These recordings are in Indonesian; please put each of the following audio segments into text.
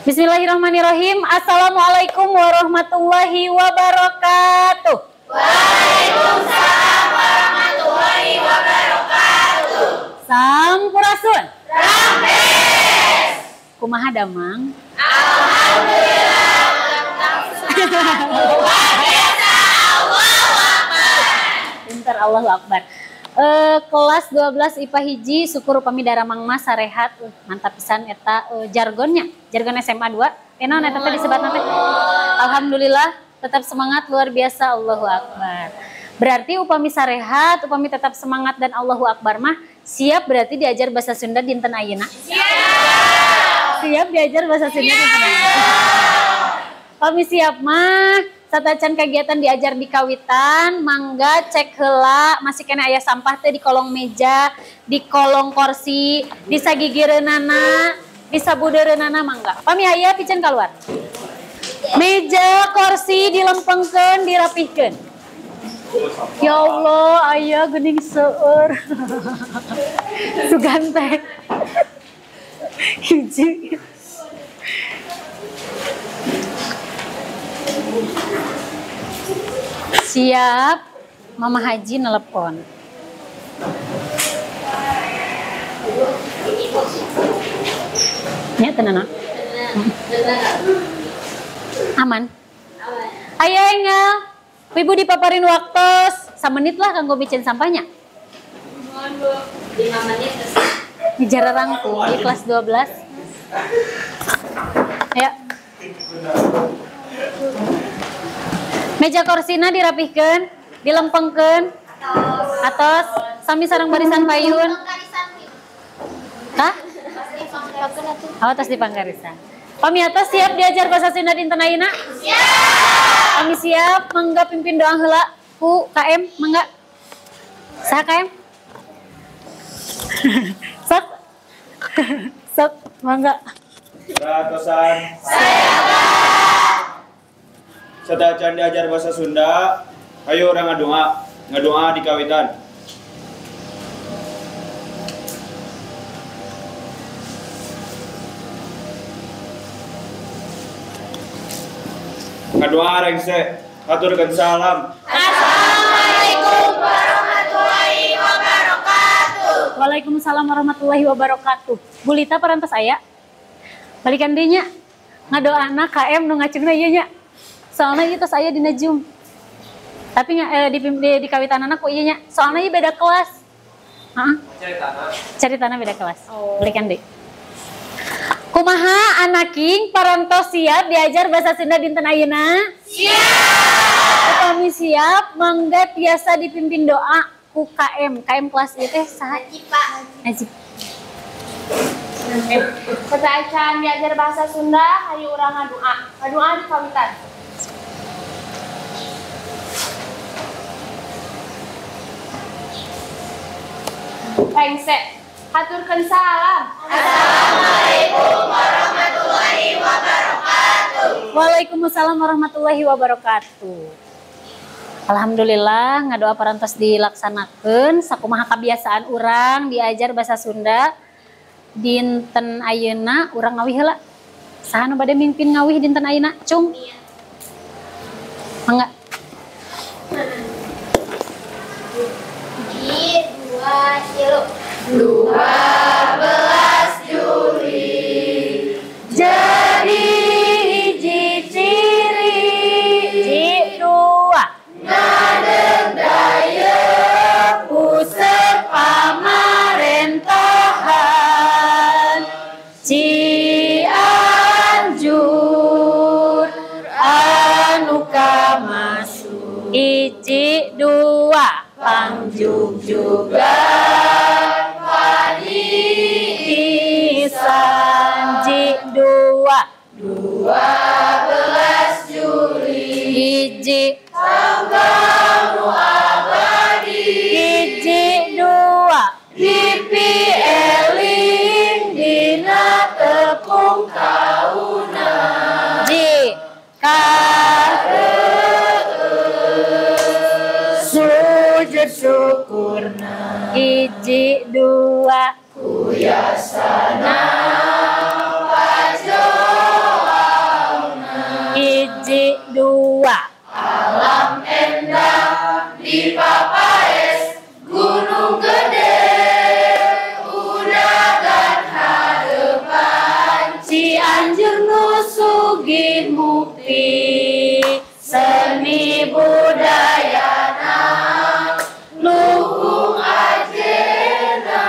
Bismillahirrahmanirrahim. Assalamualaikum warahmatullahi wabarakatuh. Waalaikumsalam warahmatullahi wabarakatuh. Sampurasun. Rampes. Kumaha damang? Alhamdulillah. Luar biasa. Allahu Akbar. Pintar, Allahu Akbar. Kelas 12 IPA hiji syukur upami daramang mas sarehat mantap pisan eta jargon SMA 2 enon eta teh disebat nanti. Alhamdulillah tetap semangat luar biasa. Allahu Akbar. Berarti upami sarehat, upami tetap semangat dan Allahu Akbar mah siap berarti diajar bahasa Sunda dinten ayeuna. Siap diajar bahasa Sunda dinten ayeuna. Upami siap mah satacan kegiatan diajar di kawitan, mangga cek heula masih kena aya sampah teh di kolong meja, di kolong kursi, di sagigireunana, di sabudeureunana mangga. Pami aya piceun keluar. Meja, kursi dilempengkeun, dirapihkeun. Ya Allah, aya geuning seueur. Sugan teh. Hiji. Siap, Mama Haji nelepon. Ya, tenang. Aman. Ayo Engel, Ibu dipaparin waktu, 1 menit lah kanggo bikin sampahnya. 5 menit. Bicara rangkum di kelas 12. Ayo. Meja korsina dirapihkan, dilempengkan, atas, sami sareng barisan payun. Hah? Oh, atas di panggarisan. Kami atas siap diajar bahasa Sunda dinten ayeuna? Siap. Kami siap, mangga pimpin doa heula ku KM, mangga. Saha KM? Sok. Sok, mangga. Ratusan. Sadacan diajar bahasa Sunda, ayo orang ngadoa di kawitan. Ngadoa rengse, haturkeun salam. Assalamualaikum warahmatullahi wabarakatuh. Waalaikumsalam warahmatullahi wabarakatuh. Bulita parantos aya. Balikan deui nya. Ngadoana KM nu ngacungna ieu nya. Soalnya itu saya di Najum. Tapi di kawitan anak kok ieu nya. Soalnya ieu beda kelas. Heeh. Caritana beda kelas. Balikan deui. Kumaha anak king parantos siap diajar bahasa Sunda dinten ayeuna? Siap. Kami siap, mangga tiasa dipimpin doa ku KM. KM kelas ieu teh saha? Najib. Sadacan diajar bahasa Sunda, hayu urang ngadoa. Ngadoa di kawitan. Rengse, haturkeun salam. Assalamualaikum warahmatullahi wabarakatuh. Waalaikumsalam warahmatullahi wabarakatuh. Alhamdulillah ngadoa parantos dilaksanakeun sakumaha kebiasaan urang diajar bahasa Sunda dinten ayeuna urang ngawih heula. Saha nu bade mimpin ngawih dinten ayeuna? Cung. Mangga. Di 12 Juli Jadi hiji ciri ji dua ngadeg daya pusat pamarentahan Cianjur anu kamasuk hiji dua pangjug juga Sanji 12 Juli hiji tanggal nu abadi hiji dua dipieling dina tepung tahunan ji sujud syukurna hiji dua kuyasana pajo 2. Alam endah di Papaes, Gunung Gede, udah dan hadepan. Cianjur nu sugih mukti, seni budayana, luhung ajena,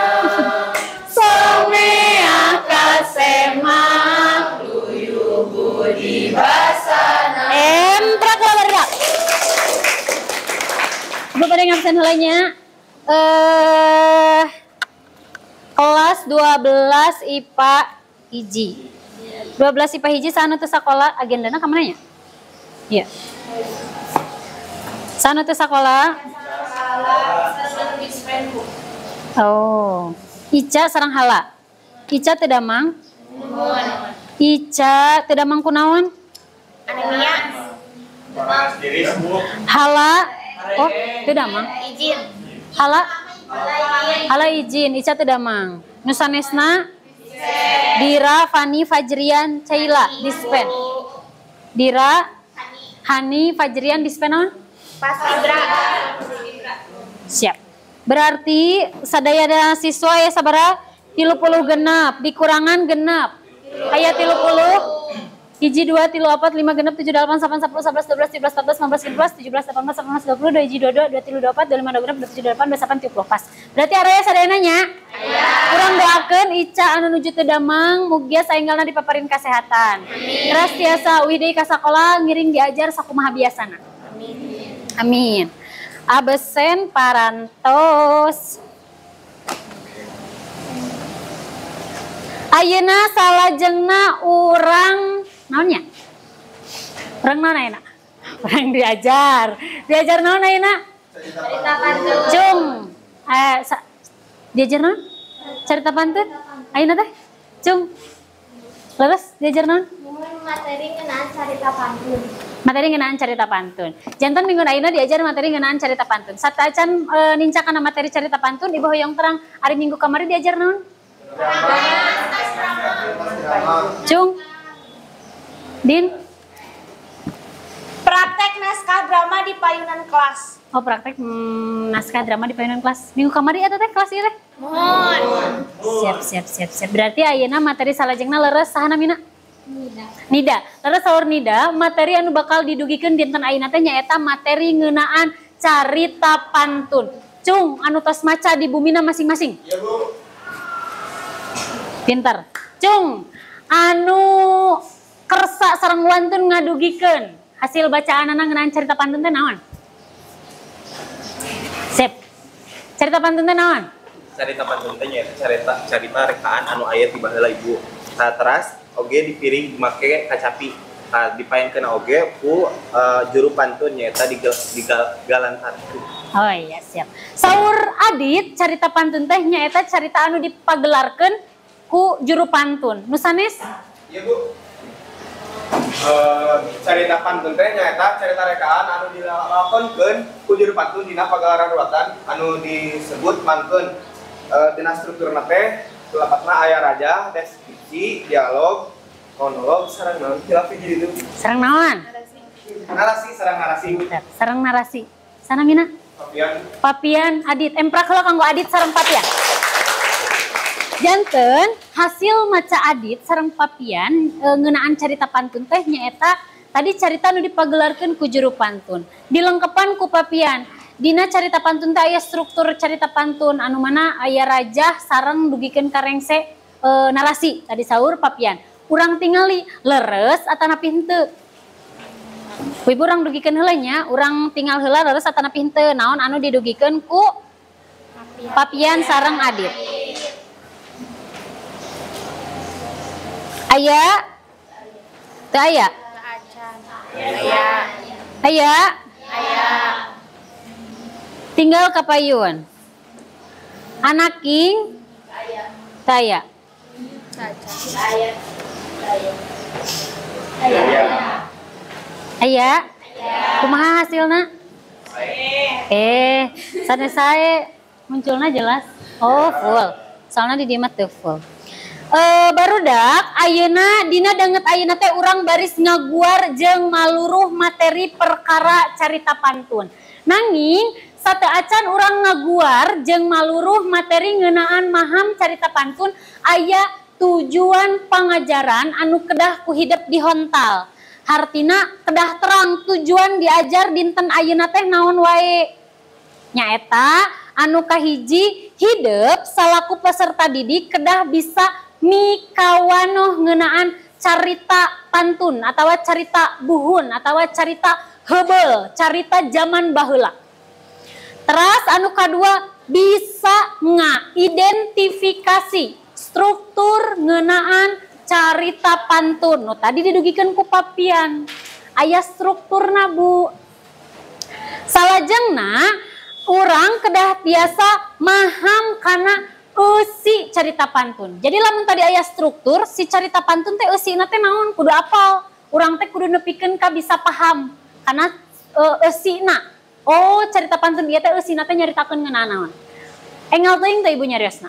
somea kasemak, Luyu budi basana. emprak lah berdak. Coba pada ngabsen helanya. Kelas 12 IPA hiji. 12 IPA hiji sanu teu sakola agendana ka mananya? Iya. Sanu teu sakola. Oh. Ica sareng hala. Ica teu damang. Ica teu damang kunaon? Anemia. Hala. Oh, teu damang. Izin. Hala. Hala izin, Ica teu damang. Nu sanesna Dira, Fani, Fajrian, Caila, dispen. Dira, Hani, Fajrian, dispen naon? Pas Libra. Siap. Berarti sadaya siswa ya sabara 30 genap, dikurangan genap. Aya 30. Hiji 2 3 4 5 genap 7 8 8 10 11 12 13 14 15 16 17 18 19 20 2 hiji 22 2 3 24 25 genap 27 28 28 30 pas. Berarti araya sadayana nya? Aya. Urang doakeun Ica anu nuju teu damang mugia saenggalna dipaparin kasehatan. Teras tiasa uih deui ka sakola ngiring diajar sakumaha biasana. Amin. Absen parantos. Ayeuna salajengna urang naonnya? Urang naon ayeuna? Urang diajar. Diajar naon ayeuna? Cerita pantun. Cung. Diajar naon? Carita pantun? Ayeuna teh? Cung. Leres diajar naon? Materi ngeunaan carita pantun. Materi ngeunaan carita pantun. Janten minggu ayeuna diajar materi ngeunaan carita pantun. Satacan ninca kana materi carita pantun Ibu hoyong terang hari Minggu kamari diajar naon? Cung. Din. Praktek naskah drama di payunan kelas. Oh, praktek naskah drama di payunan kelas. Minggu kamari eta teh kelas ieu teh. Mohon. Siap. Berarti ayeuna materi salajengna leres sahana mina? Nida. Leres saur Nida, materi anu bakal didugikeun dinten ayeuna teh nyaeta materi ngeunaan carita pantun. Cung, anu tos maca di bumina masing-masing. Iya, Bu. Pinter. Cung, anu kersa sareng wantun ngadugikeun hasil bacaanana ngeunaan carita pantun teh naon? Sip. Carita pantun teh naon? Carita pantun teh nyaeta carita rekaan anu aya di baheula ibu. Sateras oge dipiring make kacapi. Dipaenkeun oge ku juru pantun nyaeta digalantarkeun. Oh iya, siap. Saur Adit carita pantun teh nyaeta carita anu dipagelarkeun ku juru pantun. Nu sanes? Iya, Bu. Carita pantun teh nyaeta carita rekaan anu dilakonkeun ku juru pantun dina pagelaran ruatan anu disebut pantun. Dina strukturna teh lapatna aya raja, deskripsi, dialog, monolog, sareng naon? Hilaf hiji ditu. Sareng naon? Narasi, sareng narasi. Sareng narasi. Sana mina? Papian, Adit. Emprak heula kanggo Adit sareng Papian. Janten hasil maca Adit sareng Papian ngeunaan carita pantun teh nyaeta tadi carita nu dipagelarkeun ku juru pantun. Dilengkepan ku Papian. Dina carita pantun teh aya struktur carita pantun anu mana aya raja sareng dugikeun ka rengse narasi. Tadi saur Papian. Urang tingali leres atanapi henteu. Ibu urang dugikeun heula nya, urang tinggal heula leres atanapi henteu. Naon anu didugikeun ku Papian sareng Adit. Aya? Teu aya? Aya? Tinggal kapayun. Anak king? Teu aya? Aya? Kumaha hasilna? Sanes sae munculna jelas. Oh, full. Soalnya di dieu mah teu full. Barudak ayeuna dina danget ayeuna teh urang baris ngaguar jeung maluruh materi perkara carita pantun. Nanging sateuacan urang ngaguar jeung maluruh materi ngeunaan maham carita pantun aya tujuan pangajaran anu kedah ku hidup dihontal. Hartina kedah terang tujuan diajar dinten ayeuna teh naon wae. Nyaeta anu kahiji hidup salaku peserta didik kedah bisa mikawanoh ngeunaan carita pantun atau carita buhun atau carita heubel, carita zaman baheula. Terus anu kadua bisa ngaidentifikasi struktur ngeunaan carita pantun. No, tadi didugikeun ku papian. Aya strukturna, Bu. Salajengna urang kedah biasa maham kana eusi carita pantun. Jadi lamun tadi aya struktur si carita pantun teh eusina teh naon kudu apal. Urang teh kudu nepikeun ka bisa paham karena eusina. Oh, carita pantun ieu teh eusina teh nyaritakeun ngeunaan naon. Enggal teuing teh Ibu nyariosna.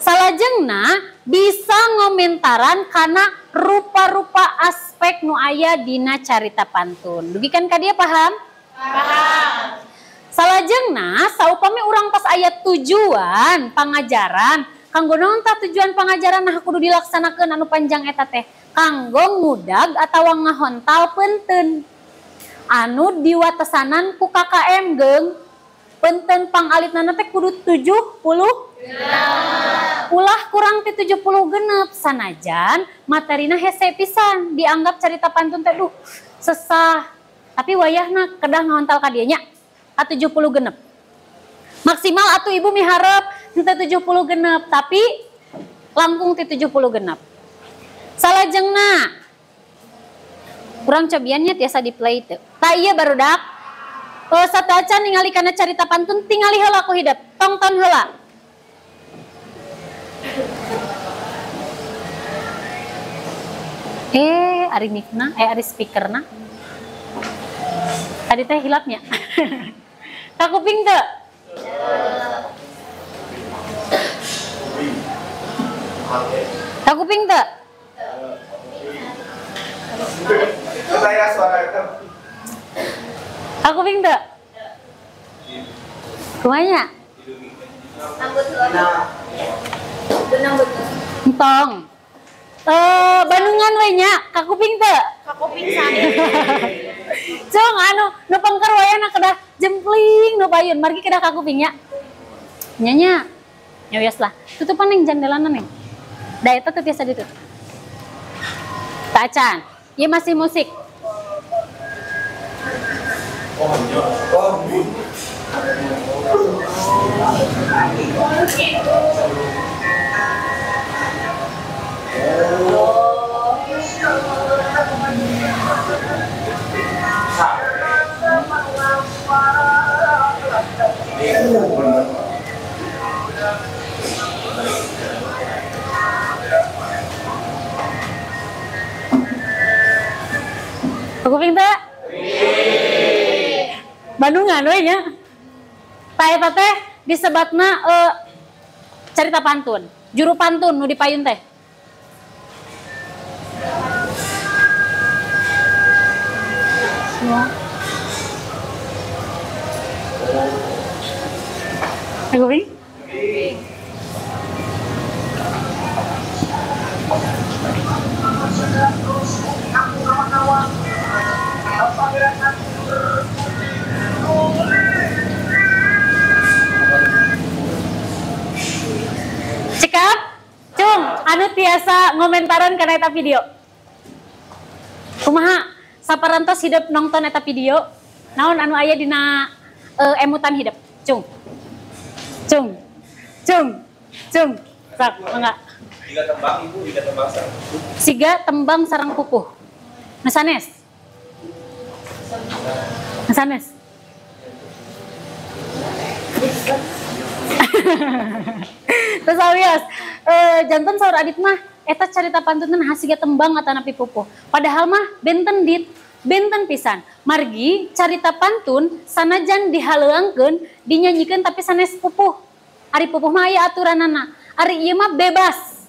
Salajengna bisa ngomentaran karena rupa-rupa aspek nu aya dina carita pantun. Dugikeun ka dieu paham? Paham. Salajengna saupami urang pas aya tujuan pangajaran, kanggo naon tah tujuan pangajaran nah kudu dilaksanakeun anu panjang eta teh? Kanggo ngudag atawa ngahontal peunteun. Anu diwatesanan ku KKM geung peunteun pangalitna teh kudu 70 ulah kurang ti 70 genep sanajan materina hese pisan dianggap carita pantun teh duh sesah tapi wayahna kedah ngahontal ka dieu nya ka 70 genep maksimal atuh Ibu miharep henteu 70 genep tapi langkung ti 70 genep salajengna kurang cobiannya tiasa di play teu tah ieu barudak sateuacan ningali kana carita pantun tingali heula ku hidup tonton heula. Ari mikna, ari speakerna. Tadi teh hilapnya. Kakuping teu? Kakuping teu? Saya suara itu. Kakuping teu? Kumanya? Entong. Bandungan we nya, kakuping teu? Kakuping sana. Cung anu nu pangker wayana kedah jempling nu payun, margi kedah kakuping nya. Nya wios lah. Tutupan ning jandelana ning. Da eta teu tiasa ditutup. Tak acan. Ieu masih musik. Kuping teh? Bandungan we nya. Ta eta teh disebatna carita pantun, juru pantun nu dipayun teh. Kuping? Cekap, Cung, anu tiasa ngomentaran kana eta video. Kumaha saparantos hidup nonton eta video? Naon anu aya dina emutan hidup? Cung. Cung. Cung. Cung. Sak, mangga. Siga tembang Ibu, siga tembang sarang pupuh. Siga tembang sarang pupuh. Nesanes. Nesanes. Terus awias, janten saur adit mah eta carita pantunan hasiga tembang atana pipupuh. Padahal mah benten pisan. Margi carita pantun sanajan dihaleuangkeun, dinyanyikeun tapi sanes pupuh. Ari pupuh mah aya aturanana. Ari ieu mah bebas.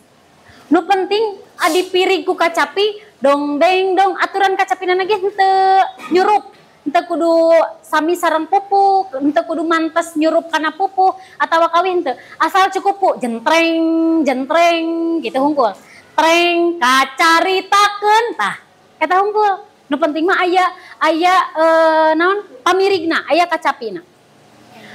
Nu penting adi pirig ku kacapi dong deng dong aturan kacapina ge henteu nyurup. Henteu kudu sami sareng pupuk, henteu kudu mantes nyurup kana pupuk atawa kawin henteu. Asal cukup pu jentreng jentreng gitu hungkul. Treng kacaritakeun tah eta hungkul. Nu penting mah aya naon pamirigna, aya kacapina.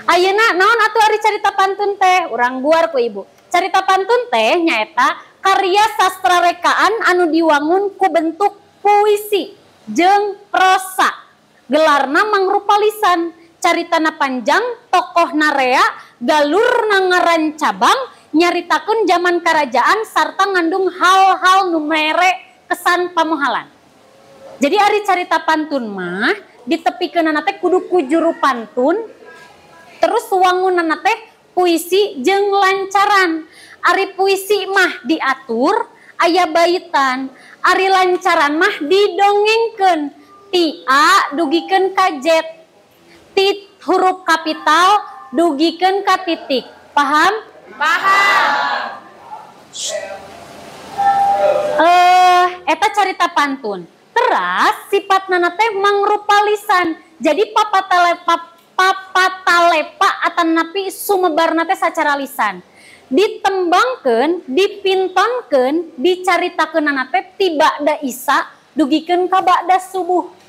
Ayeuna naon atuh ari carita pantun teh? Urang buar ku ibu. Carita pantun teh nyaeta karya sastra rekaan anu diwangun ku bentuk puisi jeung prosa. Gelarna mangrupa lisan, caritana panjang, tokohna rea, galurna ngaran cabang, nyaritakeun zaman karajaan sarta ngandung hal-hal nu mere kesan pamohalan. Jadi ari carita pantun mah ditepikeunana teh kudu ku juru pantun, terus wangunana teh puisi jeung lancaran. Ari puisi mah diatur aya baitan, ari lancaran mah didongengkeun. Ti A dugikeun ka Z, ti huruf kapital dugikeun ka titik. Paham? Paham. Eta carita pantun. Teras sifatna teh mangrupa lisan. Jadi papatalepa atanapi sumebarna teh sacara lisan. Ditembangkeun, dipintonkeun, dicaritakeunana teh tibada isa dugikeun ka ba'da subuh.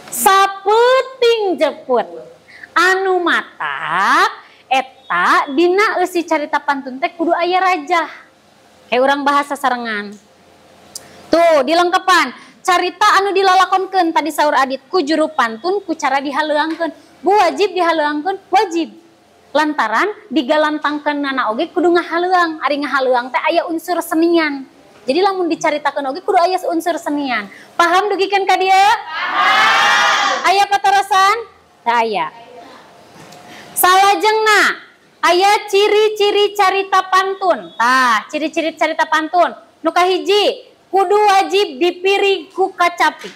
Sapeuting jeput anu matak eta dina eusi carita pantun teh kudu aya rajah. Kayak urang bahasa sarengan. Tuh dilengkepan. Carita anu dilalakonkeun tadi saur Adit ku juru pantun ku cara dihaleuangkeun. Bu wajib dihaleuangkeun, wajib. Lantaran digalantangkeunana oge kudu ngahaleuang. Ari ngahaleuang teh aya unsur senian. Jadi lamun dicaritakeun oge kudu aya unsur senian. Paham dugikeun ka dieu? Paham. Aya patorosan? Teu aya. Salajengna aya ciri-ciri carita pantun. Tah, ciri-ciri carita pantun. Nu kahiji kudu wajib dipirig ku kacapi.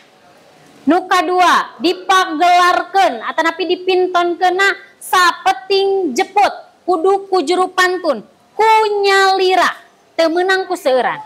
Nu kadua dipagelarkeun atanapi dipintonkeunna sapeting jeput kudu ku juru pantun ku nyalira teu meunang ku seueuran.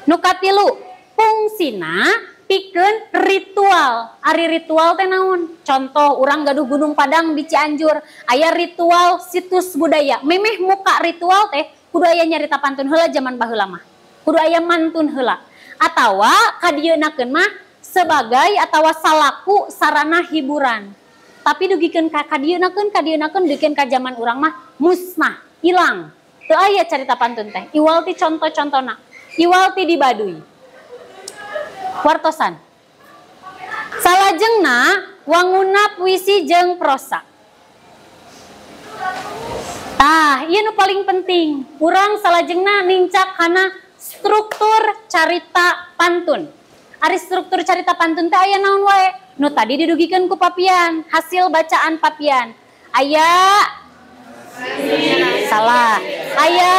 Nu katilu fungsina pikeun ritual. Ari ritual teh naon? Contoh urang gaduh Gunung Padang di Cianjur aya ritual situs budaya. Memeh muka ritual teh kudu aya nyarita pantun heula zaman baheula mah. Kudu aya mantun heula atawa kadienakeun mah sebagai atawa salaku sarana hiburan. Tapi dugikeun ka kadienakeun dugikeun ka zaman urang mah musnah, ilang. Teu aya carita pantun teh. Iwal ti contoh-contohna. Iwal ti di Baduy. Wartosan. Salajengna wanguna puisi jeung prosa. Tah, ieu nu paling penting. Urang salajengna nincak kana struktur carita pantun. Ari struktur carita pantun teh aya naon wae? Nu tadi didugikeun ku papian, hasil bacaan papian. Aya salah. Aya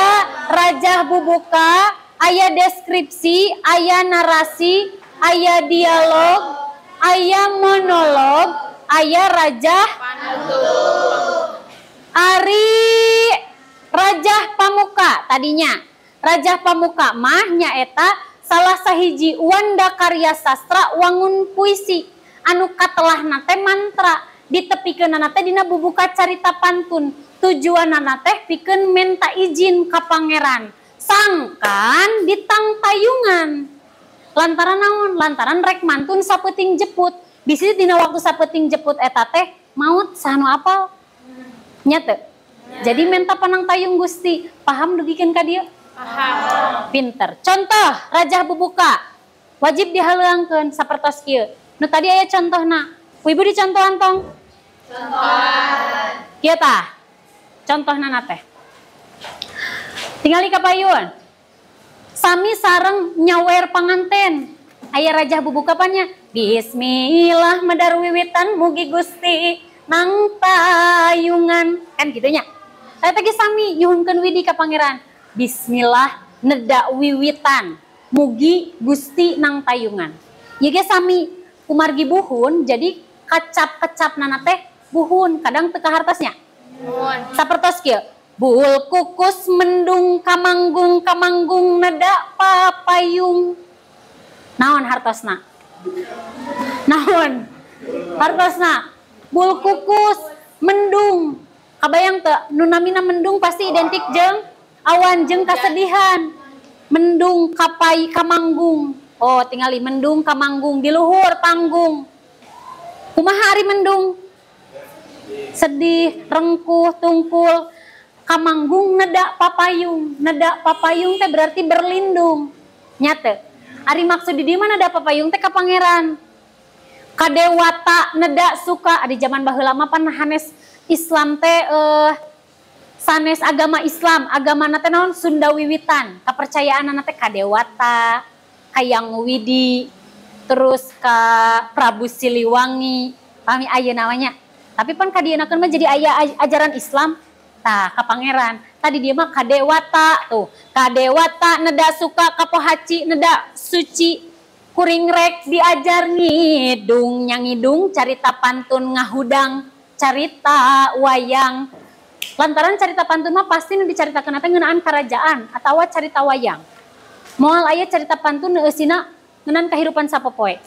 rajah bubuka, aya deskripsi, aya narasi, aya dialog, aya monolog, aya rajah pantun. Ari rajah pamuka tadinya. Rajah pamuka mah nyaeta salah sahiji wanda karya sastra wangun puisi anu katelahna teh mantra ditepikeunana teh dina bubuka carita pantun. Tujuanana teh pikeun menta izin ka pangeran. Sangkan ditang tayungan. Lantaran naon? Lantaran rek mantun sapeuting jeput. Bisi dina waktu sapeuting jeput eta teh maut sanu apal? Nya teu. Jadi menta panang tayung Gusti. Paham dugikeun ka dieu? Paham. Pinter. Contoh rajah bubuka wajib dihaleuangkeun sapertos kieu. Nu tadi aya contohna. Ku ibu dicontohan tong. Contohan. Kieu tah. Contohna teh. Tingali kapayun. Sami sareng nyawer panganten. Aya rajah bubuka pannya. Bismillah medar wiwitan mugi Gusti nang tayungan. Kan gitunya. Saya teh sami nyuhunkeun widi ka pangeran. Bismillah neda wiwitan mugi Gusti nang tayungan. Ieu ge sami kumargi buhun jadi kacap-kecapna teh buhun kadang teu kahartosnya. Buhun. Sapertos kieu Bul kukus mendung kamanggung kamanggung neda papayung. Naon hartosna? Naon hartosna? Bul kukus mendung. Kabayang teu nu namina mendung pasti identik jeung awan jeung kasedihan. Mendung kapai kamanggung. Oh, tingali mendung kamanggung di luhur panggung. Kumaha ari mendung? Sedih, rengkuh, tungkul. Kamanggung neda papayung. Neda papayung teh berarti berlindung. Nyata. Ari maksud di dieu mah neda papayung teh ka pangeran. Kadewata neda suka di zaman baheula mah pan hanes Islam teh sanes agama Islam, agama teh naon Sunda wiwitan. Kapercayaan teh kadewata, Hayang Widi, terus ka Prabu Siliwangi. Pahami aya namanya. Tapi pan kadienakeun mah jadi aya ajaran Islam. Tah ka pangeran tadi dia mah kadewata tuh, kadewata neda suka kapohaci neda suci kuring rek diajar ngidung nyangidung carita pantun ngahudang carita wayang. Lantaran carita pantun mah pasti nu dicaritakeun teh ngeunaan karajaan atawa carita wayang. Moal aya carita pantun neusina ngeunaan kahirupan sapopoe.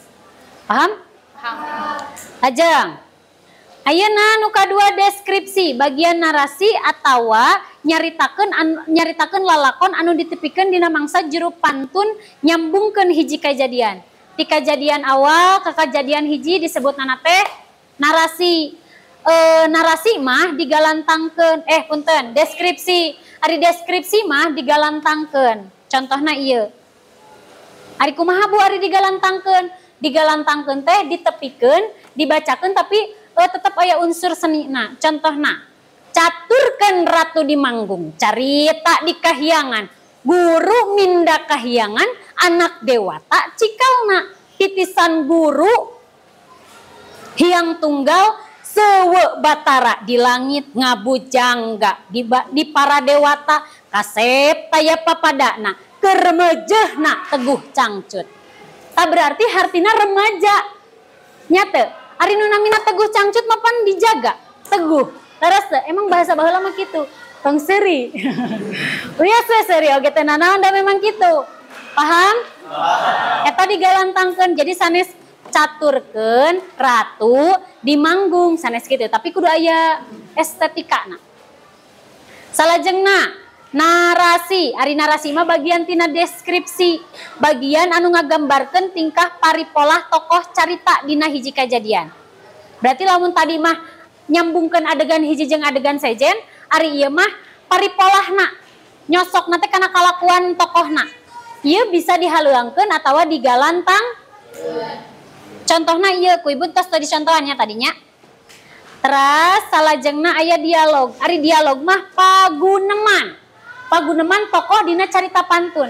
Paham? Paham. Ajeng. Ayeuna nu kadua deskripsi bagian narasi atawa nyaritakeun lalakon anu ditepikeun dina mangsa juru pantun nyambungkeun hiji kajadian. Di kajadian awal ke kajadian hiji disebutna teh narasi. Narasi mah digalantangkeun punten deskripsi. Ari deskripsi mah digalantangkeun. Contohna ieu. Ari kumaha Bu ari digalantangkeun? Digalantangkeun teh ditepikeun, dibacakeun tapi tetap aya unsur senina. Contohna, caturkeun ratu di manggung, carita di kahyangan, guru minda kahyangan, anak dewata cikalna, titisan guru, hiang tunggal, sewe batara di langit ngabujangga, di para dewata, kasep taya papadana, keremejehna teguh cangcut. Tak berarti hartina remaja, nyata. Ari nu namina teguh cangcut mapan dijaga, teguh. Terus emang bahasa baheula mah kitu. Tong seuri. Uya seuri oge teh nanaon da memang kitu. Paham? Eta digalantangkeun jadi sanes caturkeun ratu di manggung sanes kitu, tapi kudu aya estetikana. Salajengna narasi, ari narasi mah bagian tina deskripsi, bagian anu ngagambarkeun tingkah paripolah tokoh carita dina hiji kajadian. Berarti lamun tadi mah nyambungkeun adegan hiji jeung adegan sejen, ari ieu mah paripolahna, nyosokna teh kana kalakuan tokohna. Ieu bisa dihaleuangkeun atawa digalantang. Contohna ieu ku ibu tos tadi contohannya tadinya. Terus salajengna aya dialog. Ari dialog mah paguneman. Paguneman tokoh dina carita pantun.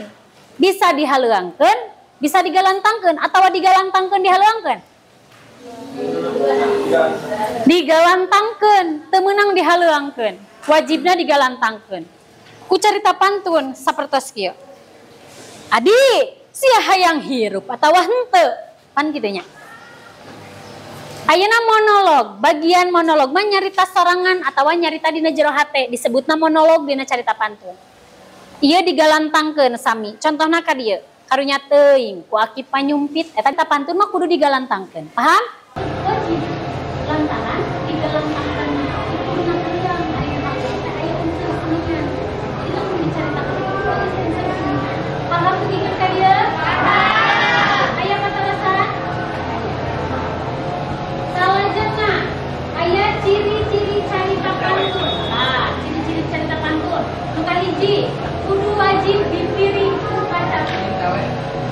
Bisa dihaleuangkeun, bisa digalantangkeun atawa digalantangkeun dihaleuangkeun. Digalantangkeun, teu meunang dihaleuangkeun. Wajibna digalantangkeun. Ku carita pantun sapertos kieu. Adi, sia hayang hirup atawa henteu. Pan kitu nya. Ayeuna monolog, bagian monolog mah nyarita sorangan atawa nyarita dina jero hate, disebutna monolog dina carita pantun. Ieu digalantangkeun sami. Contohna ka dieu, karunya teuing ku aki panyumpit eta carita pantun mah kudu digalantangkeun. Paham? Wajib. Lantaran digalantangkeun kudu nateuang ari maksudna aya unsur senian. Kita kudu dicaritakeun unsur senian. Paham sedikit ka dieu? Paham. Aya patarasan? Salajengna aya ciri-ciri carita pantun. Nah, ciri-ciri carita pantun. Nu kahiji, kudu wajib dipiring ku kacapi.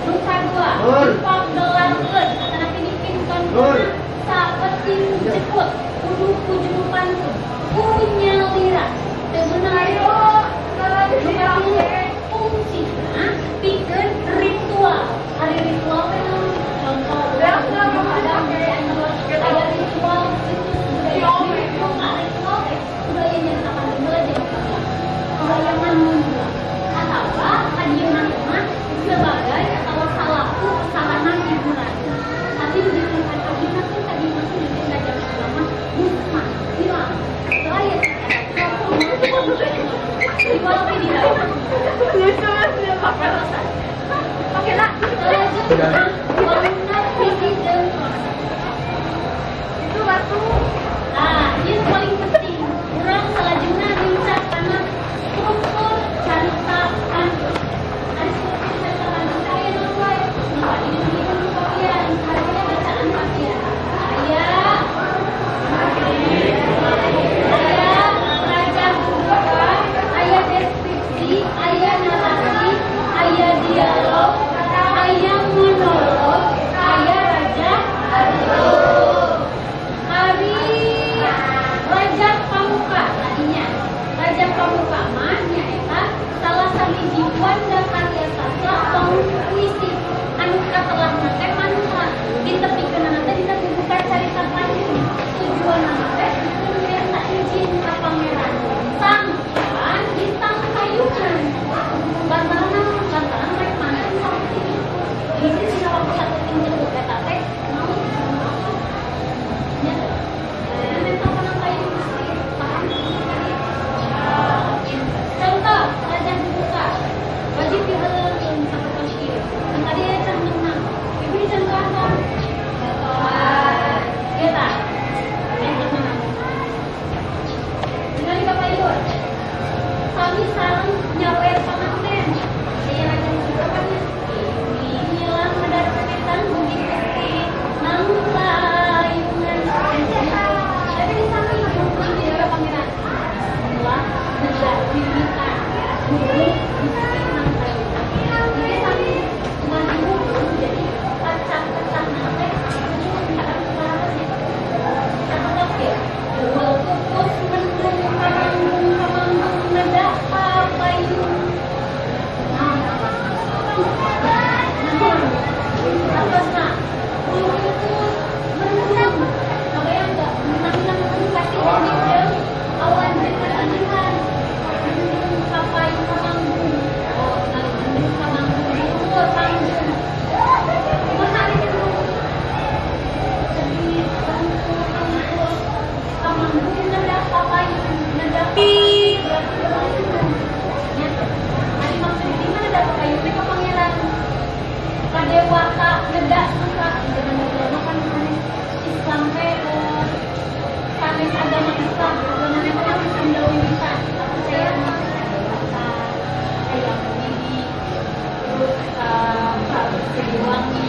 Nu kadua, dipagdelarkeun atana pinipinkeun saeuting jeput kudu ku juru pantun. Kunyalira teu meunang nu katilu fungsina pikeun ritual. Ari ritual teh contoh ada ritual ritual teh budaya nyarita pantun heula jeung budaya manunggal atawa kadieuna mah sebagai atawa salaku sarana hiburan. Tapi di tempat kadieuna teh tadi masih di zaman ulama musma hilang. Soalnya Oke lah, selanjutnya warna hiji jeung itu batu. Nah, ini paling penting. Kurang selanjutnya lincah karena struktur carita anu. Ada struktur carita anu saya nama. Nah, ini bagian harusnya bacaan bagian. Raja buka, ayat deskripsi, ayat narasi, ayat dialog, ayat monolog, ayat raja hari raja pamuka tadinya. Raja pamuka mah nyaeta salah sahiji wanda karya sastra puisi anu katelah teh manusia di tepi keunana teh dina dibuka carita panjang. Tujuan teh nyata izin ka pangeran sangkan bintang kayunan lantaran rek maneh sakti ini dina waktu satu tinggal eta teh mau nya mental panang kayu paham contoh raja dibuka wajib dieuleun satu tasir tadi eta menang ibu contohkan eta dengan kapayun kami sareng nyawer panganten saya raja dibukakannya ini hilang medar paketan bumi kesti nang layunan tapi di sana ini ada pangeran Allah tidak diminta dulu di nang layunan jadi kami maju jadi kacang-kacang nate fokus mendung kamanggung nada kapayun apasna fokus mendung kebayang nggak menang kaki jeung awan berkelilingan mendung kapayun kamanggung mendung kamanggung luhur panggung menarik itu sedih bangku kamanggung nada kapayun nada kapayun ada maksud di mana nada kapayun itu pangeran kadewata nada suka dengan agama kan Islam teh sanes agama Islam agama kan mendawi bisa percaya kadewata ayam ini terus wangi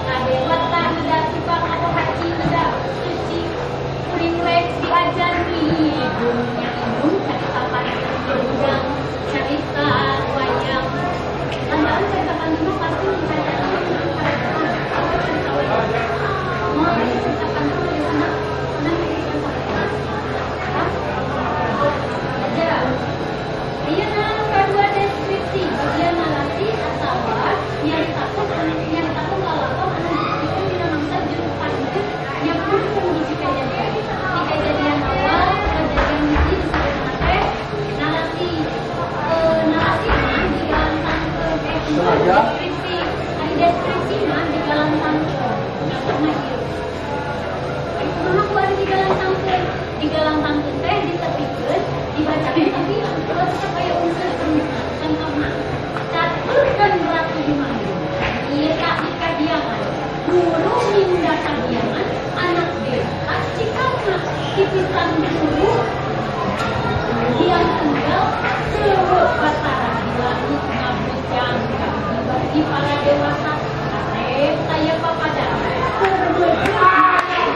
kadewata nada suka atau haji nada suci kuring rek diajar hidungnya hidung cerita panjang panjang cerita wayang lantaran cerita panjang pasti dibaca mau cerita panjang dari mana nanti aja iya nah kedua deskripsi bagian narasi atau nyaritakeun lalakon anu dibuktikan dina mangsa jeung panjang nyampurkeun hiji kejadian di kejadian awal kejadian hiji disebutna teh narasi narasi mah digalantangkeun deskripsi ari deskripsi mah digalantangkeun maksudna ieu kumaha ku ari digalantangkeun teh ditepikeun dibacakeun tapi terus supaya unsur contohna caturkeun ratu Jumandu ieu tak dikadiangan guru minda kadiangan anak desa cikangna dipisan guru diam tunggal seueuh batara di langit ngabujang dibagi para dewasa katep saya papadang berberjuang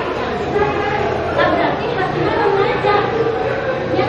berarti hatinya remaja nya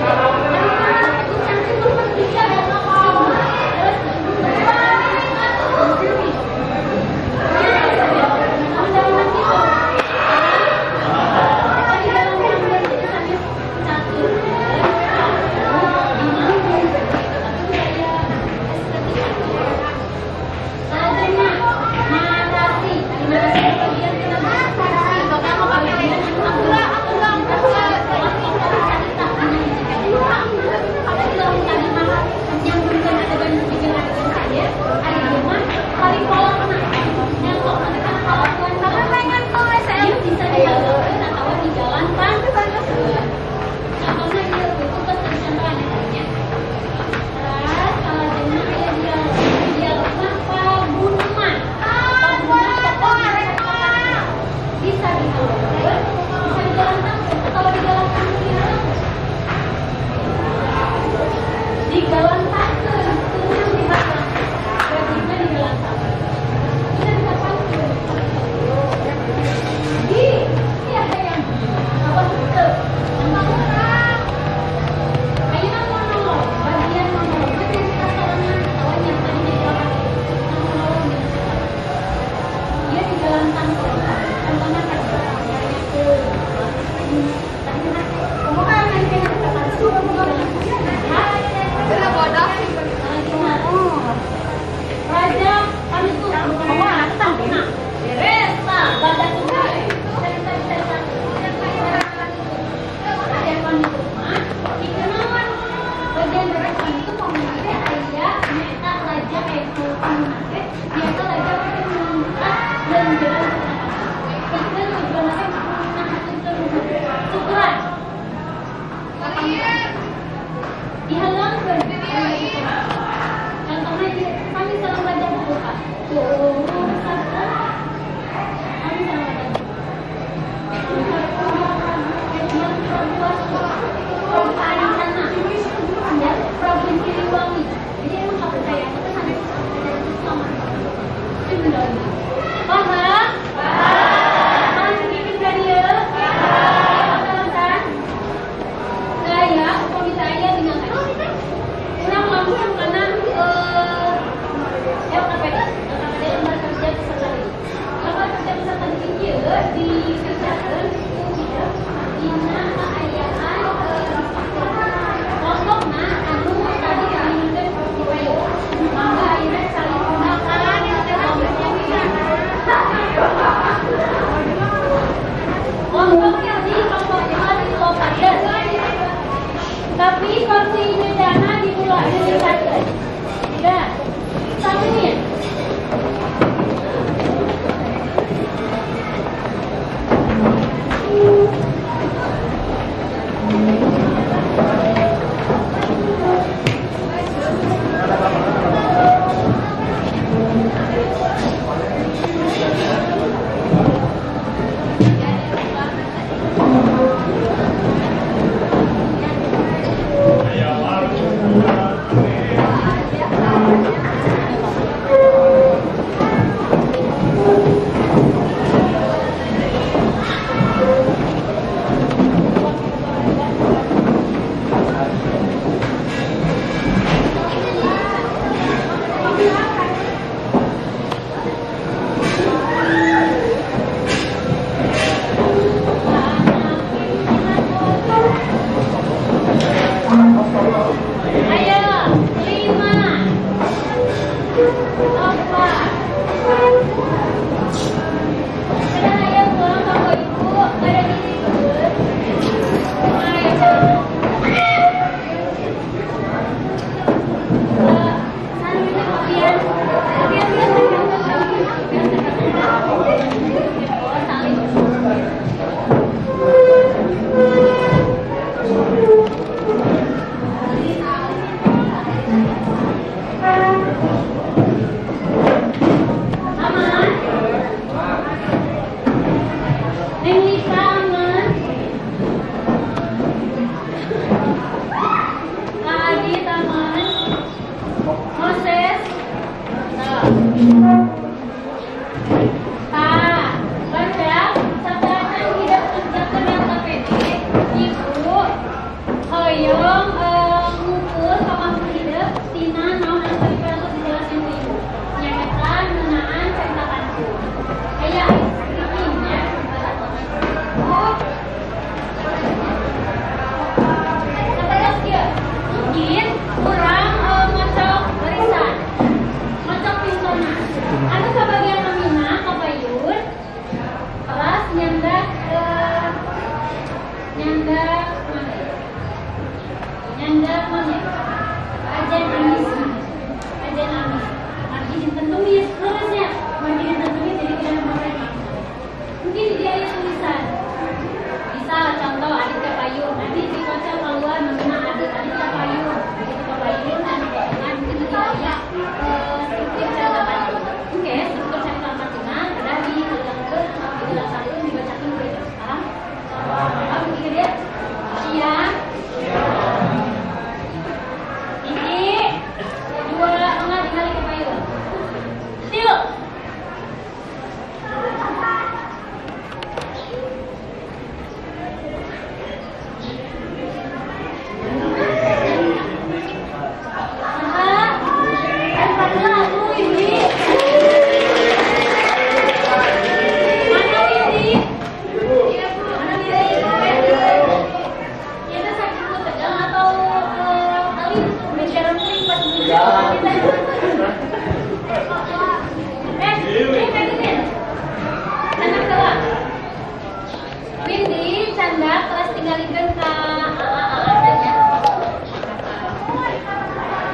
Windy, canda kelas tinggalikeun ka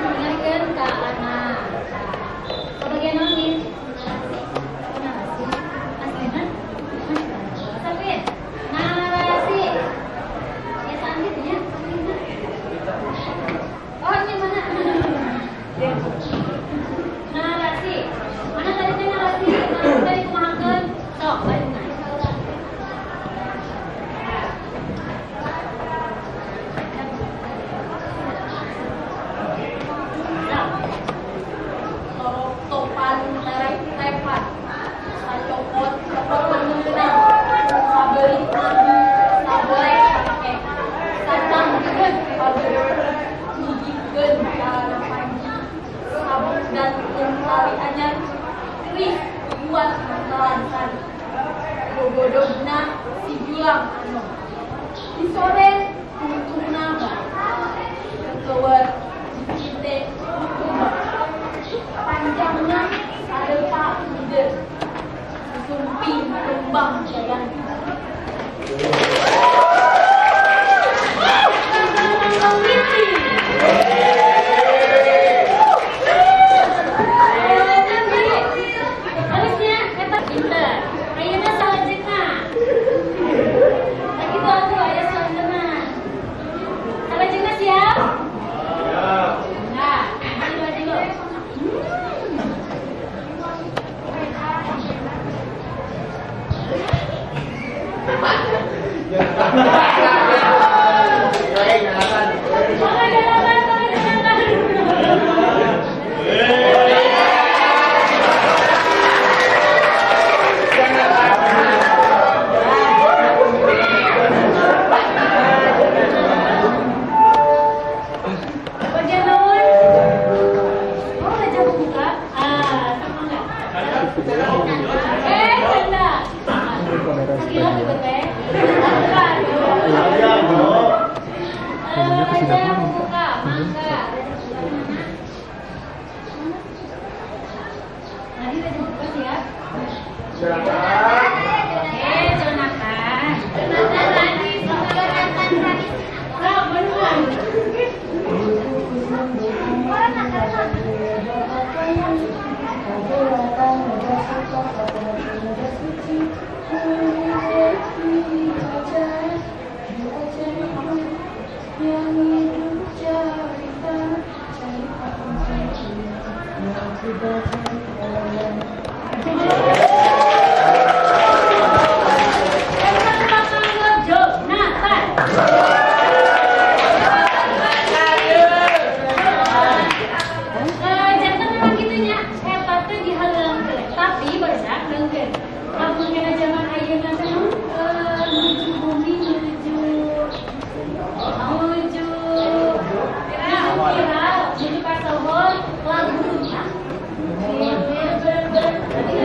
tinggalikeun ka anak. Kebagian naon nih? Narasi. Aslinya? Tapi narasi. Ya sandit ya. Oh, ini mana? Narasi. Mana tadi teh narasi? Tadi kumahakeun. Sok, balik naik. Topan, tepan, copot mengenang, sabeli, sabelek, sacang juga, gigikeun, sabuk dan tali anyar, keris buat lantaran, bogodogna si julang anu, disore tungtungna kekeueur cinte panjangnya ada pak ide sumping kembang jalan harusnya hebat pinter ayeuna salajengna lagi tuh atuh aya salajengna siap nah dulu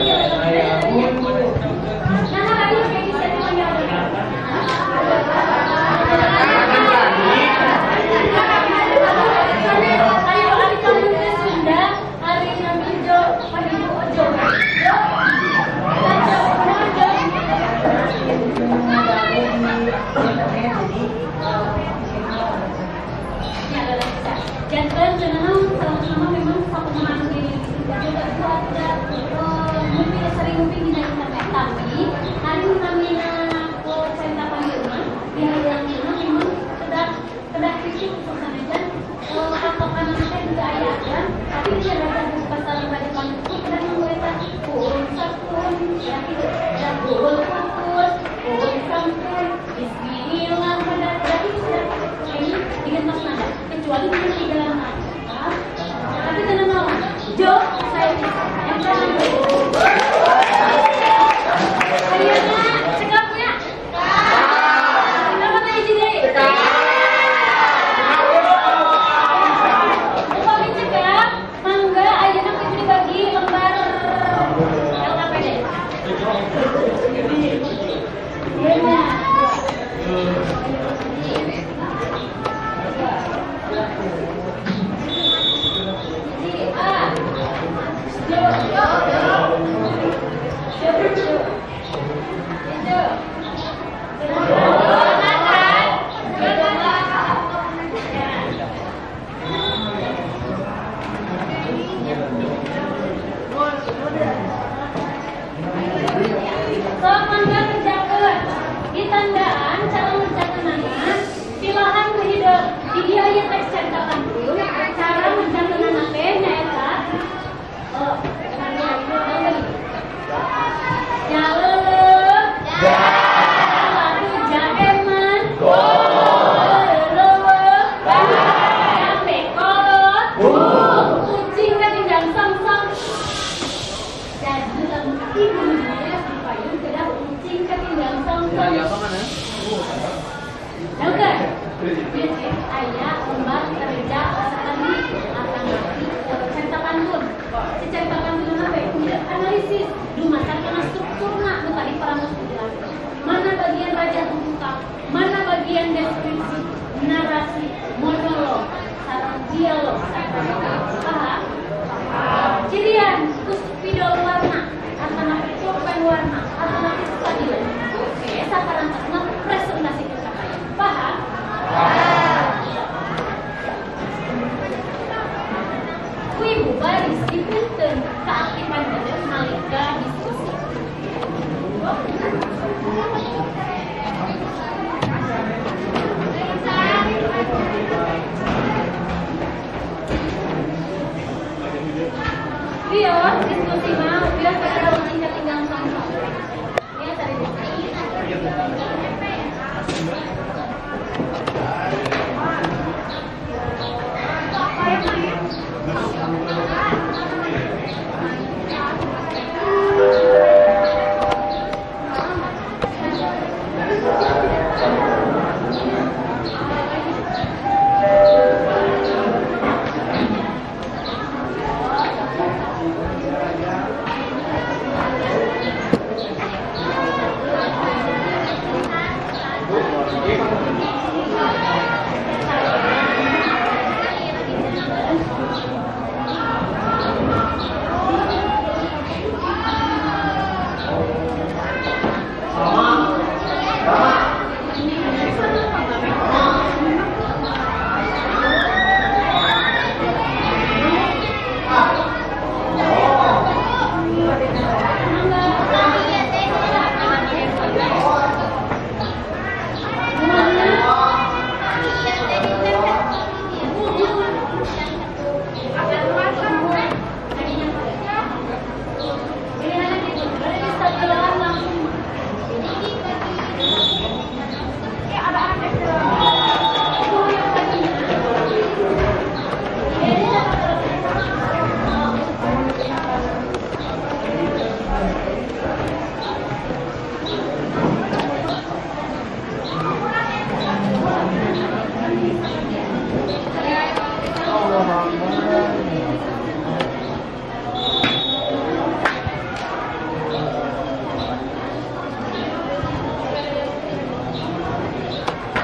lagu Barisi punten keaktifan badan nalika diskusi. Biar diskusi mau, biar pada ujinya tinggal sama. Ya tadi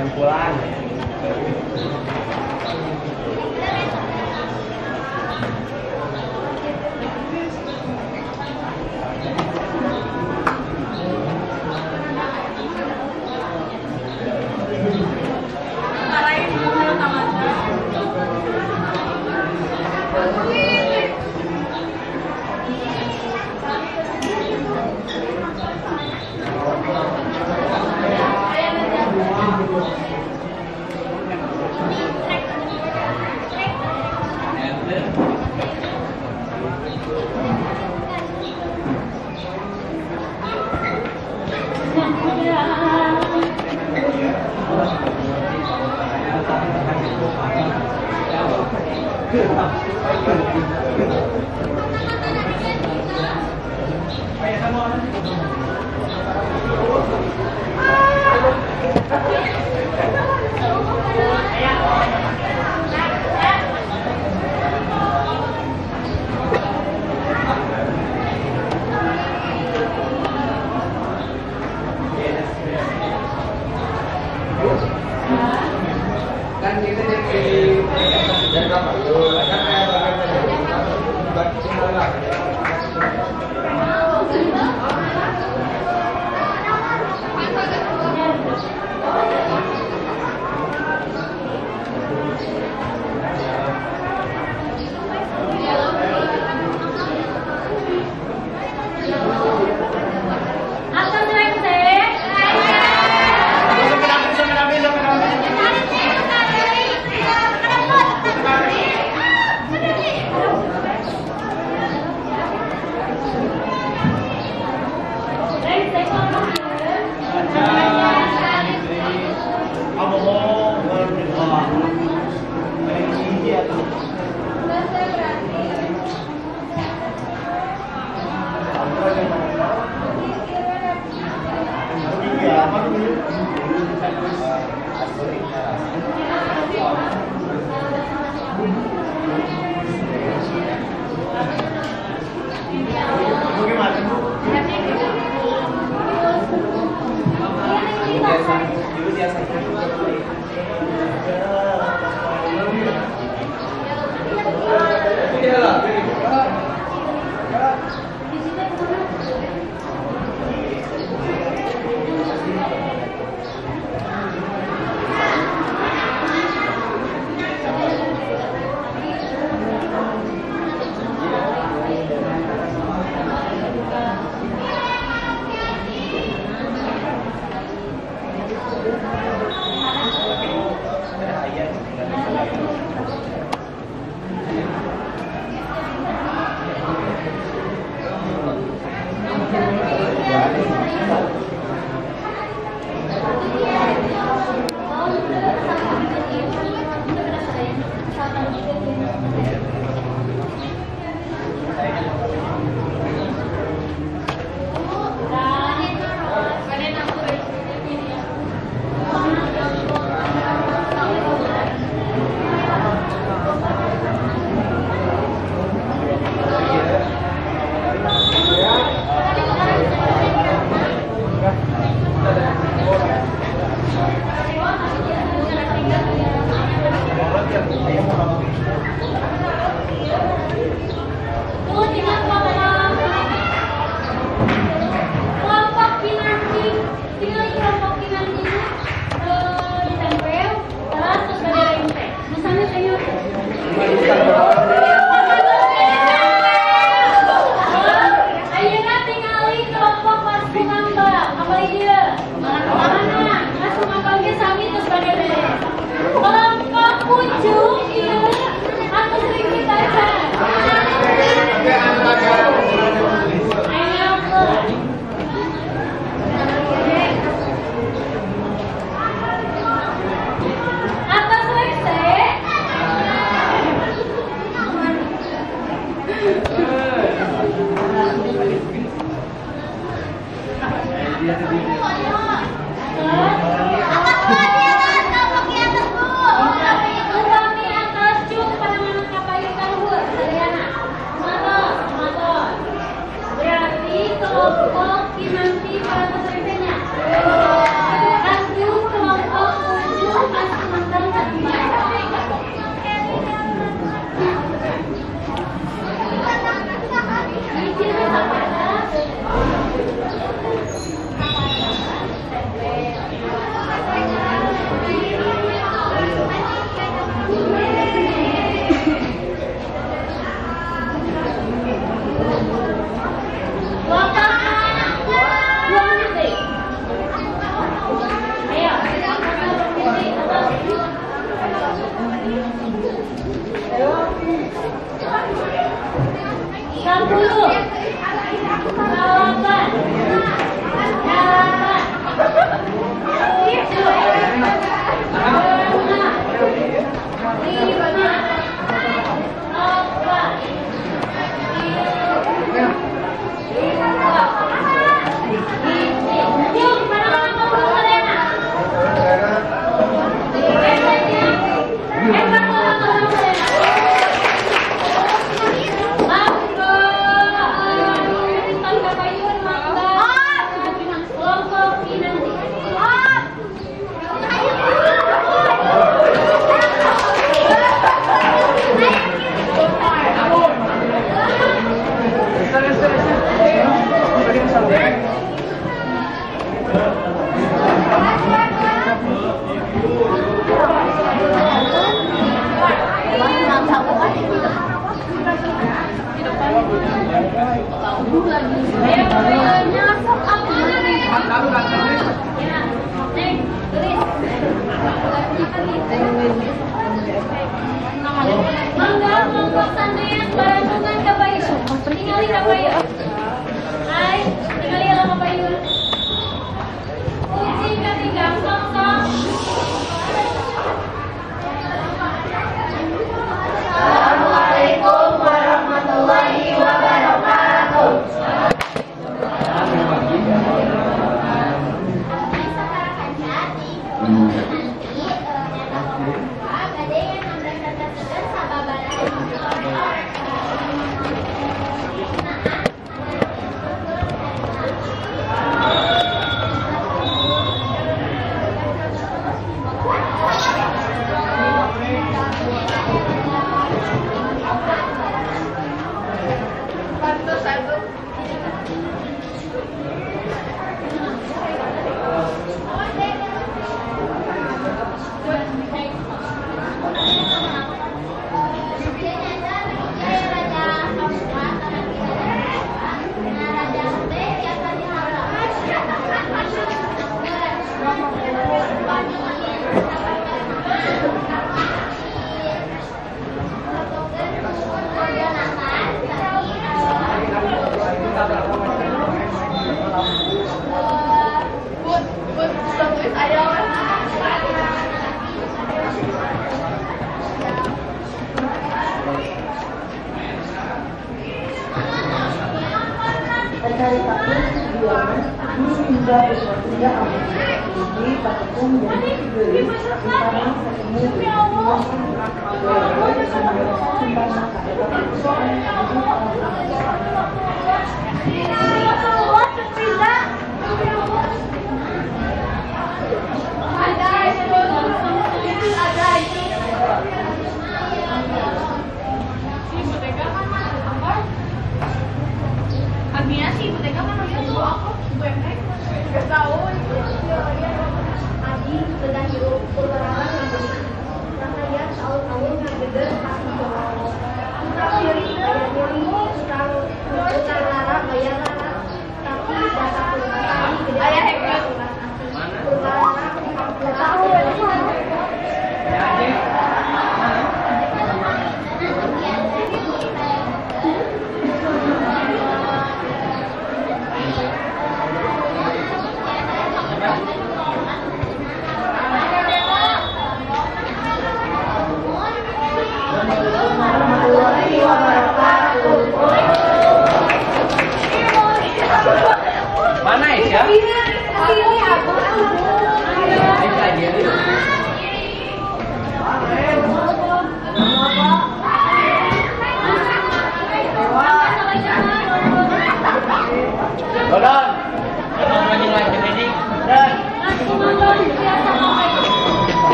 kumpulan. Kan kita jadi apa tuh?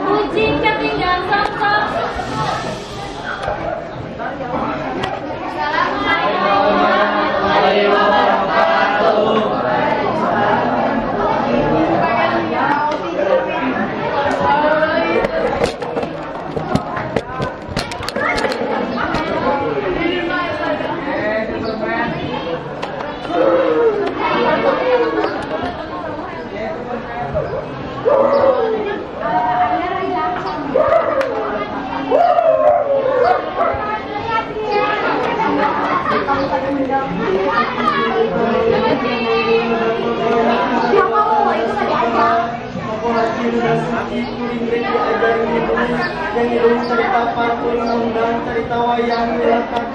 Kucing ketinggalan sosok Yang cerita parpun dan cerita wayang lakat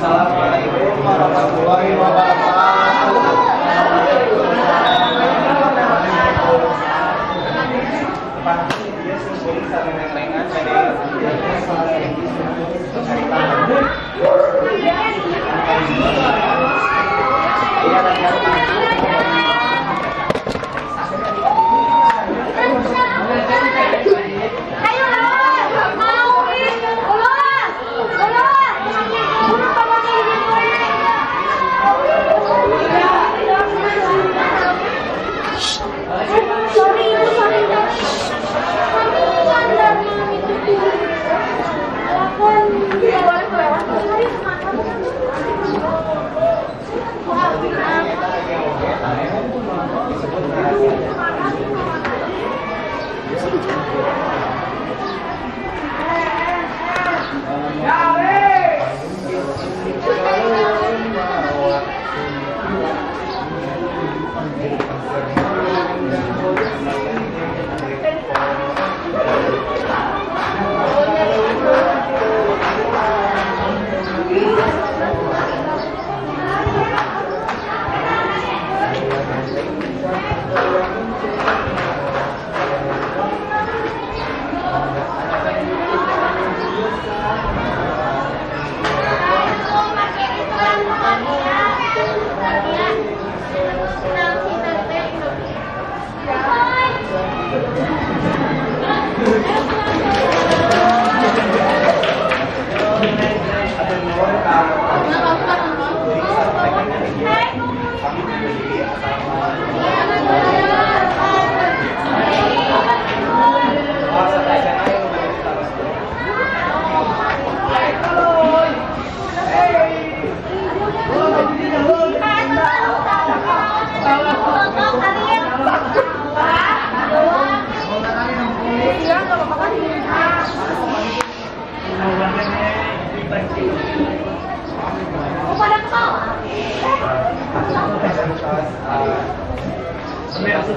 Assalamualaikum warahmatullahi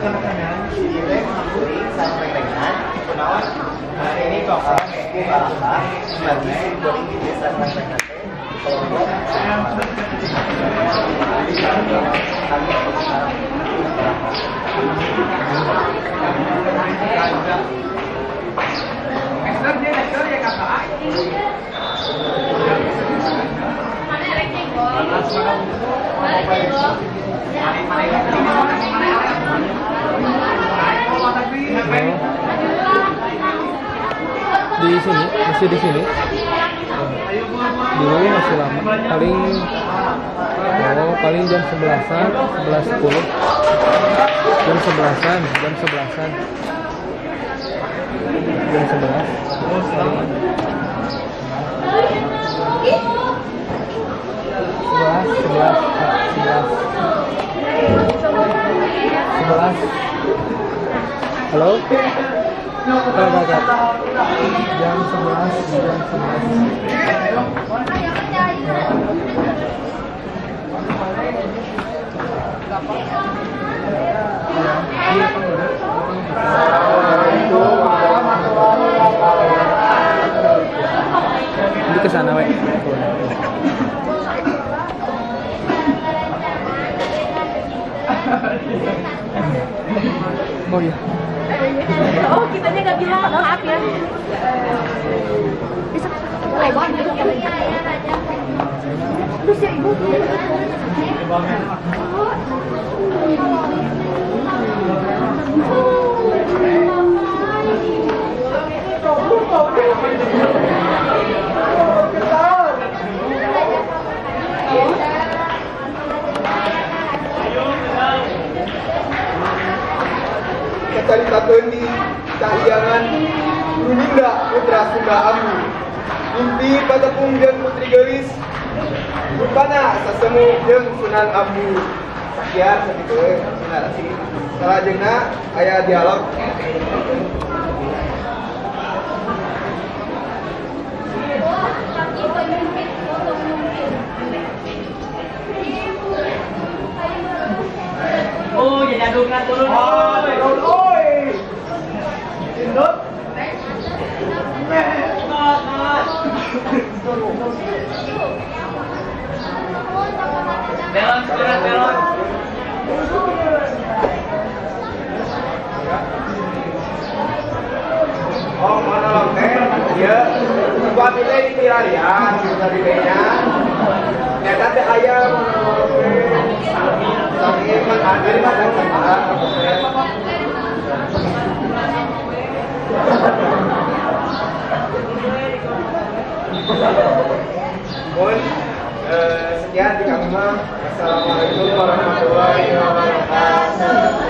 Ini teh kuring sampai dengan kunaon. Nah ini kok aku alangkah sebenarnya kuring di desa sampai teh kelompok di sini, masih di sini. Dulu masih lama, paling jam 11-an, 11.10. Jam 11-an. Jam 11. Halo? Kakak. Jam 11. Ini kesana, weh. Oh iya. Oh, kitanya nggak bilang, maaf ya. Bisa lebar gitu ya. Terus ya ibu. Caritakeun di kahyangan Runda putra Sunda Amu. Mimpi patepung jeung putri geulis. Rupana sasemu jeung Sunan Amu. Sakian sakitu we narasi. Salajengna aya dialog. Oh, jadi adungan turun. Indut. Balance, balance. Oh, monolog teh. Ieu buat teh di tirarian dari nya. Nyata teh aya monolog teh. Sami mah hadir pada kita. Mohon sekian di kami mah. Assalamualaikum warahmatullahi wabarakatuh.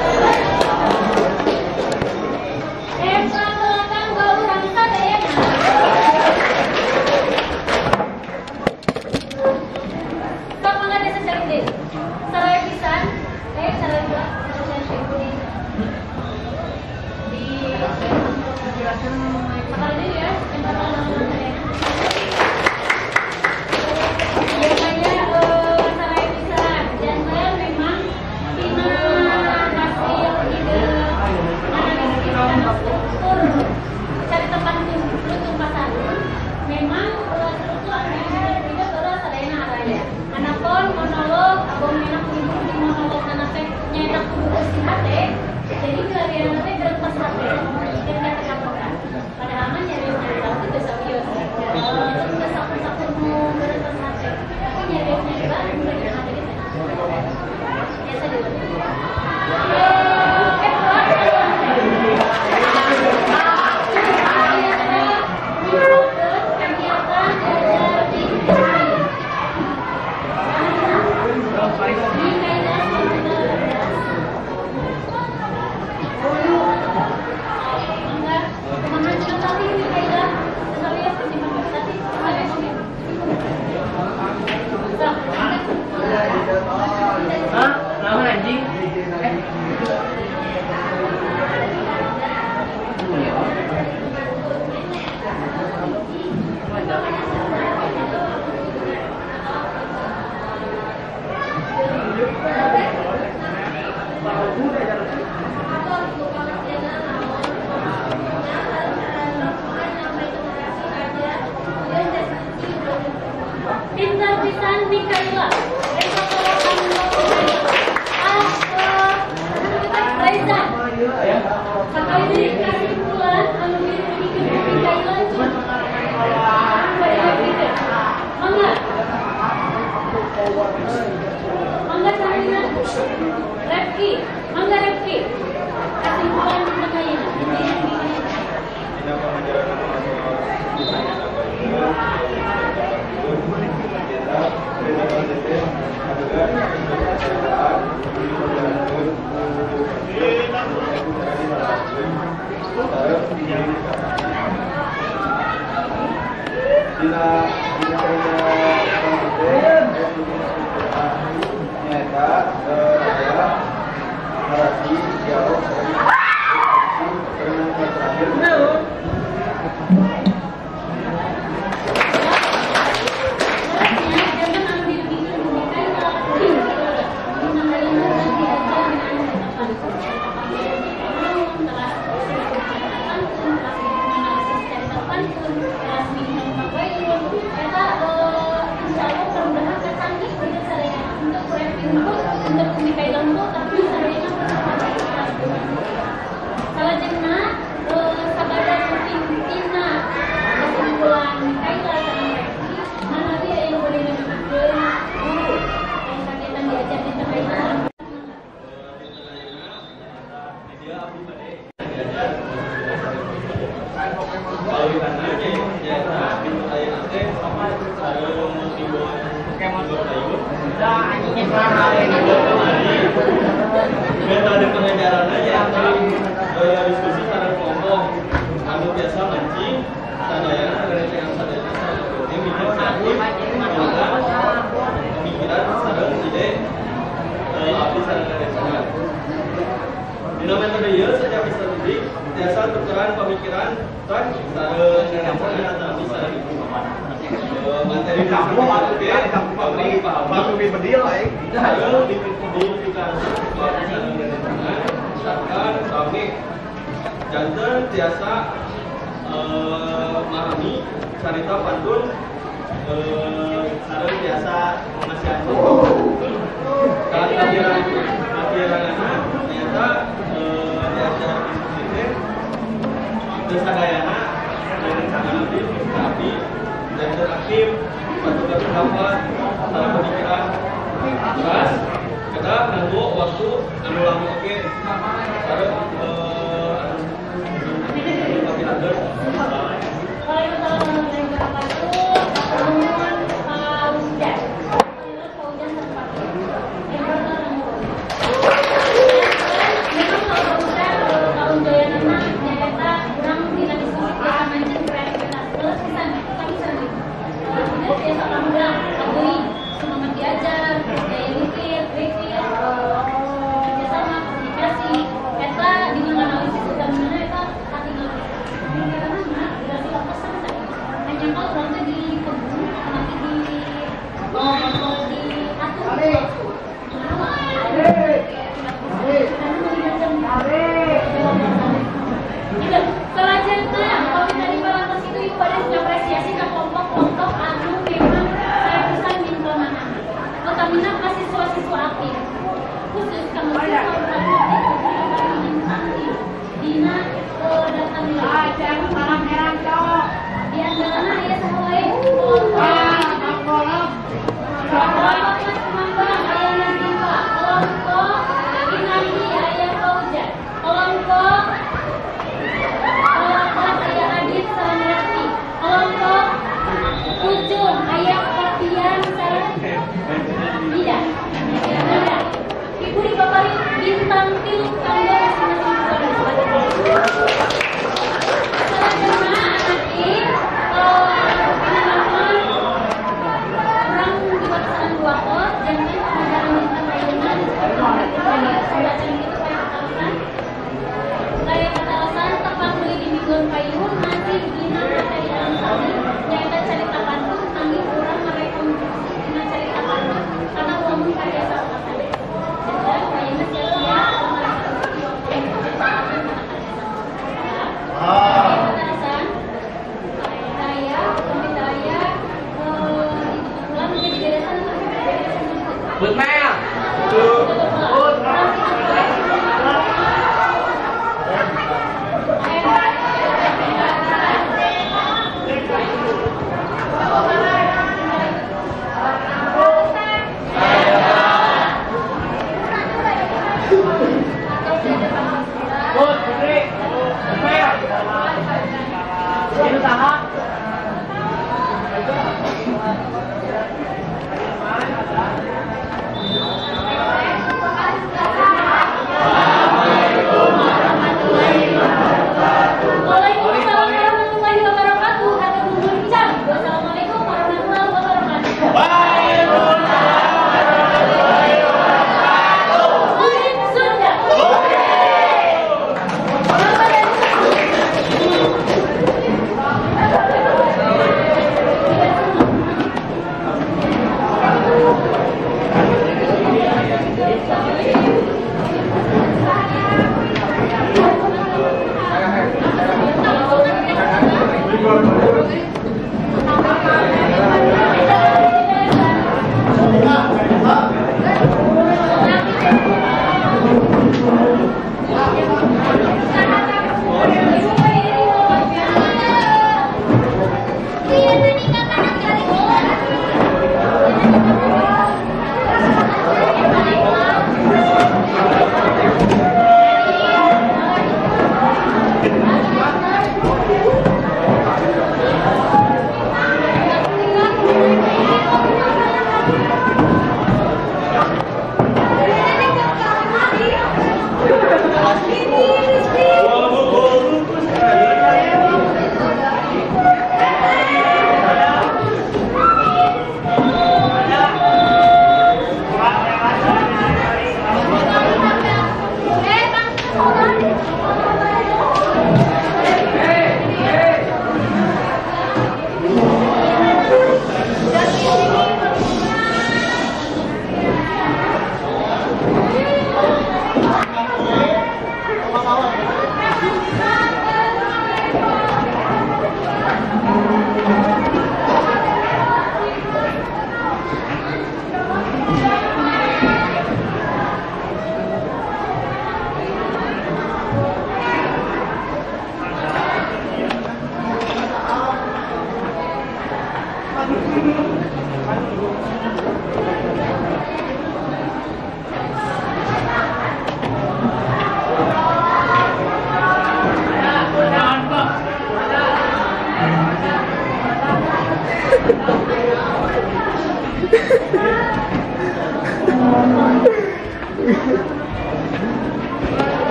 Metode pengajarannya yang diskusi secara kelompok, anu biasa mancing, sadayana dengan sadayana ini bikin sakit, pemikiran sareng ide, abdi sareng keresahan. Dina metode ieu setiap peserta didik biasa tukeran pemikiran dan sareng keresahan atau abdi sareng ibu. Materi kamu paham lebih bedil lain. Sareng dipublikasikan misalkan kami jantan biasa memahami cerita pantun sareng biasa menasihati. Kalau akhiran ternyata diajar diskusi desadayana dengan sangat tapi jantan aktif pantun pendapat salah pemikiran jelas. Kita nunggu waktu anu lama oke. Sareng pakai ader. Ini